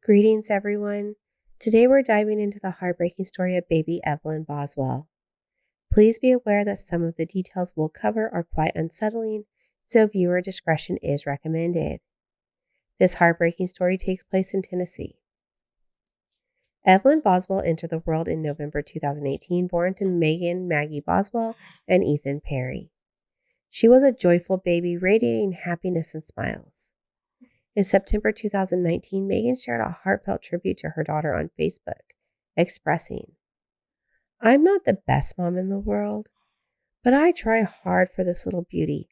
Greetings, everyone. Today we're diving into the heartbreaking story of baby Evelyn Boswell. Please be aware that some of the details we'll cover are quite unsettling, so viewer discretion is recommended. This heartbreaking story takes place in Tennessee. Evelyn Boswell entered the world in November 2018, born to Megan Maggie Boswell and Ethan Perry. She was a joyful baby radiating happiness and smiles. In September 2019, Megan shared a heartfelt tribute to her daughter on Facebook, expressing, "I'm not the best mom in the world, but I try hard for this little beauty.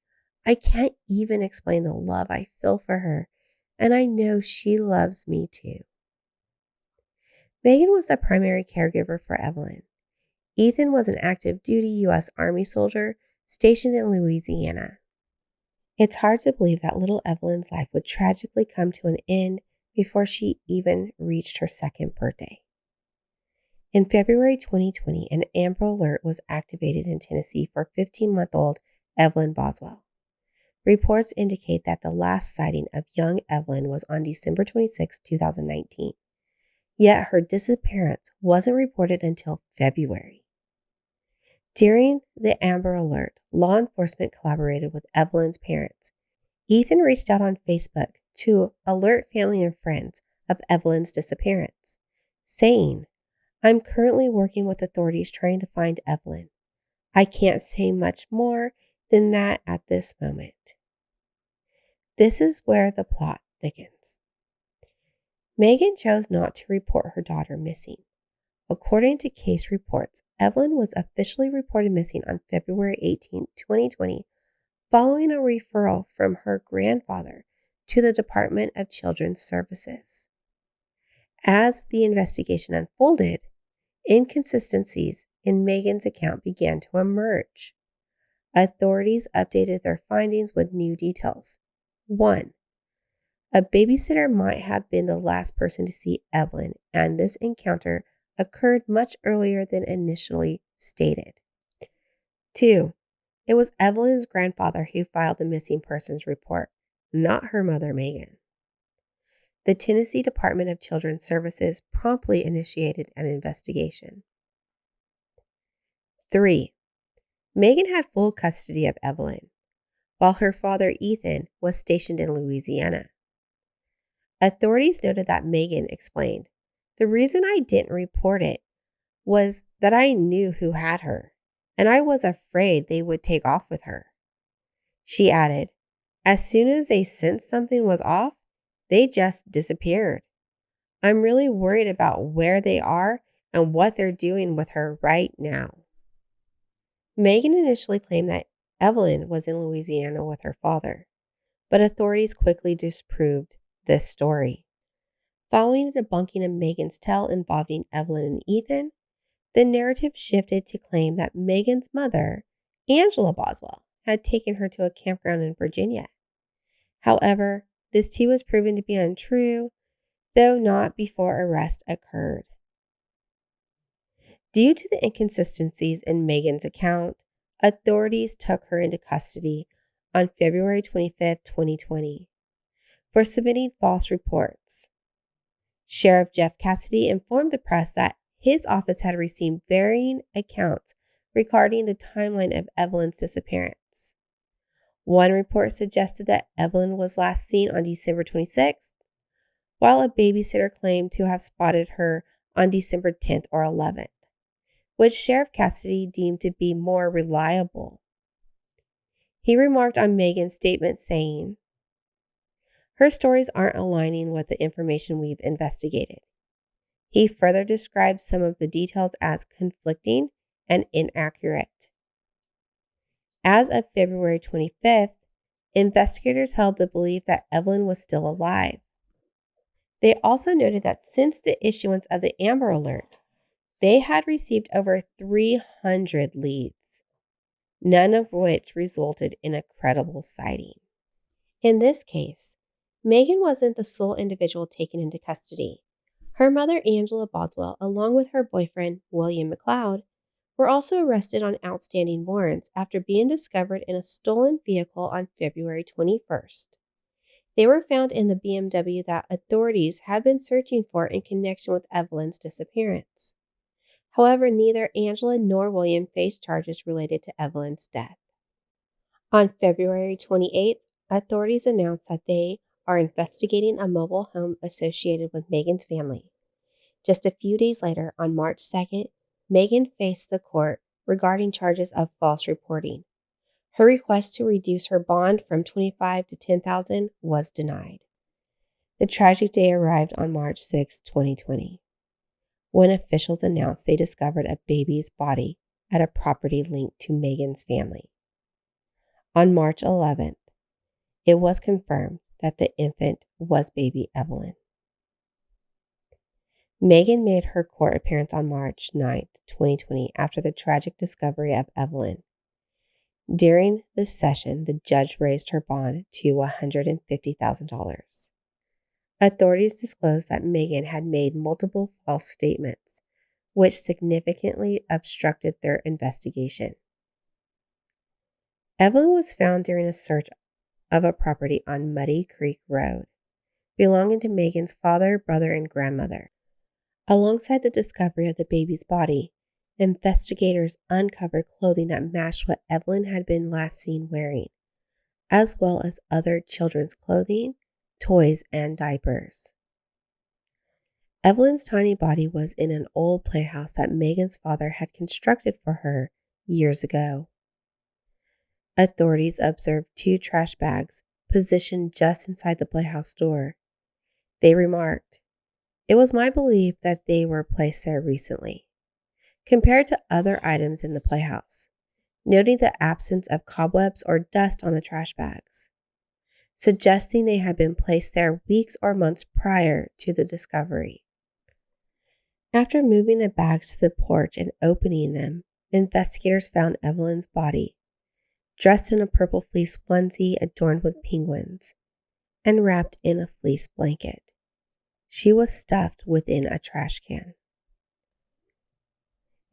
I can't even explain the love I feel for her, and I know she loves me too." Megan was the primary caregiver for Evelyn. Ethan was an active duty U.S. Army soldier stationed in Louisiana. It's hard to believe that little Evelyn's life would tragically come to an end before she even reached her second birthday. In February 2020, an Amber Alert was activated in Tennessee for 15-month-old Evelyn Boswell. Reports indicate that the last sighting of young Evelyn was on December 26, 2019, yet her disappearance wasn't reported until February. During the Amber Alert, law enforcement collaborated with Evelyn's parents. Ethan reached out on Facebook to alert family and friends of Evelyn's disappearance, saying, "I'm currently working with authorities trying to find Evelyn. I can't say much more than that at this moment." This is where the plot thickens. Megan chose not to report her daughter missing. According to case reports, Evelyn was officially reported missing on February 18, 2020, following a referral from her grandfather to the Department of Children's Services. As the investigation unfolded, inconsistencies in Megan's account began to emerge. Authorities updated their findings with new details. 1. A babysitter might have been the last person to see Evelyn, and this encounter occurred much earlier than initially stated. 2. It was Evelyn's grandfather who filed the missing persons report, not her mother, Megan. The Tennessee Department of Children's Services promptly initiated an investigation. 3. Megan had full custody of Evelyn, while her father, Ethan, was stationed in Louisiana. Authorities noted that Megan explained, "The reason I didn't report it was that I knew who had her, and I was afraid they would take off with her." She added, "As soon as they sensed something was off, they just disappeared. I'm really worried about where they are and what they're doing with her right now." Megan initially claimed that Evelyn was in Louisiana with her father, but authorities quickly disproved this story. Following the debunking of Megan's tale involving Evelyn and Ethan, the narrative shifted to claim that Megan's mother, Angela Boswell, had taken her to a campground in Virginia. However, this too was proven to be untrue, though not before arrest occurred. Due to the inconsistencies in Megan's account, authorities took her into custody on February 25, 2020, for submitting false reports. Sheriff Jeff Cassidy informed the press that his office had received varying accounts regarding the timeline of Evelyn's disappearance. One report suggested that Evelyn was last seen on December 26th, while a babysitter claimed to have spotted her on December 10th or 11th, which Sheriff Cassidy deemed to be more reliable. He remarked on Megan's statement saying, "Her stories aren't aligning with the information we've investigated." He further described some of the details as conflicting and inaccurate. As of February 25th, investigators held the belief that Evelyn was still alive. They also noted that since the issuance of the Amber Alert, they had received over 300 leads, none of which resulted in a credible sighting. In this case, Megan wasn't the sole individual taken into custody. Her mother, Angela Boswell, along with her boyfriend, William McLeod, were also arrested on outstanding warrants after being discovered in a stolen vehicle on February 21st. They were found in the BMW that authorities had been searching for in connection with Evelyn's disappearance. However, neither Angela nor William faced charges related to Evelyn's death. On February 28th, authorities announced that they are investigating a mobile home associated with Megan's family. Just a few days later, on March 2nd, Megan faced the court regarding charges of false reporting. Her request to reduce her bond from $25,000 to $10,000 was denied. The tragic day arrived on March 6, 2020, when officials announced they discovered a baby's body at a property linked to Megan's family. On March 11th, it was confirmed that the infant was baby Evelyn. Megan made her court appearance on March 9, 2020, after the tragic discovery of Evelyn. During the session, the judge raised her bond to $150,000. Authorities disclosed that Megan had made multiple false statements, which significantly obstructed their investigation. Evelyn was found during a search of a property on Muddy Creek Road, belonging to Megan's father, brother, and grandmother. Alongside the discovery of the baby's body, investigators uncovered clothing that matched what Evelyn had been last seen wearing, as well as other children's clothing, toys, and diapers. Evelyn's tiny body was in an old playhouse that Megan's father had constructed for her years ago. Authorities observed 2 trash bags positioned just inside the playhouse door. They remarked, "It was my belief that they were placed there recently," compared to other items in the playhouse, noting the absence of cobwebs or dust on the trash bags, suggesting they had been placed there weeks or months prior to the discovery. After moving the bags to the porch and opening them, investigators found Evelyn's body, dressed in a purple fleece onesie adorned with penguins, and wrapped in a fleece blanket. She was stuffed within a trash can.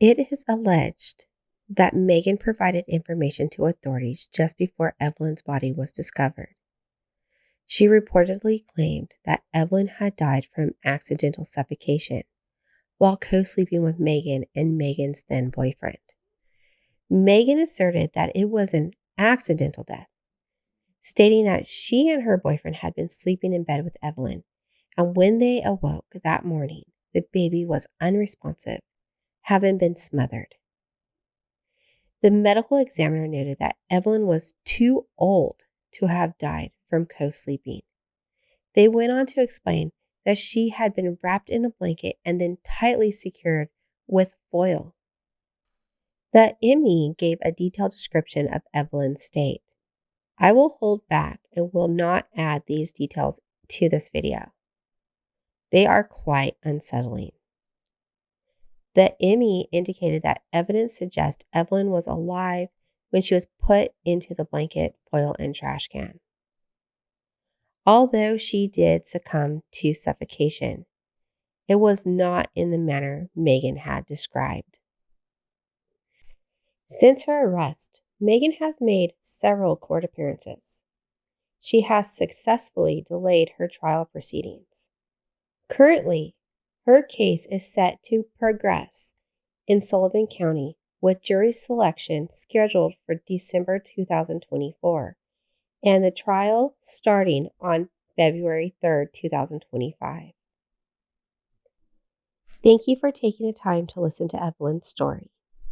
It is alleged that Megan provided information to authorities just before Evelyn's body was discovered. She reportedly claimed that Evelyn had died from accidental suffocation while co-sleeping with Megan and Megan's then boyfriend. Megan asserted that it was an accidental death, stating that she and her boyfriend had been sleeping in bed with Evelyn, and when they awoke that morning, the baby was unresponsive, having been smothered. The medical examiner noted that Evelyn was too old to have died from co-sleeping. They went on to explain that she had been wrapped in a blanket and then tightly secured with foil. The ME gave a detailed description of Evelyn's state. I will hold back and will not add these details to this video. They are quite unsettling. The ME indicated that evidence suggests Evelyn was alive when she was put into the blanket, foil, and trash can. Although she did succumb to suffocation, it was not in the manner Megan had described. Since her arrest, Megan has made several court appearances. She has successfully delayed her trial proceedings. Currently, her case is set to progress in Sullivan County with jury selection scheduled for December 2024 and the trial starting on February 3rd, 2025. Thank you for taking the time to listen to Evelyn's story.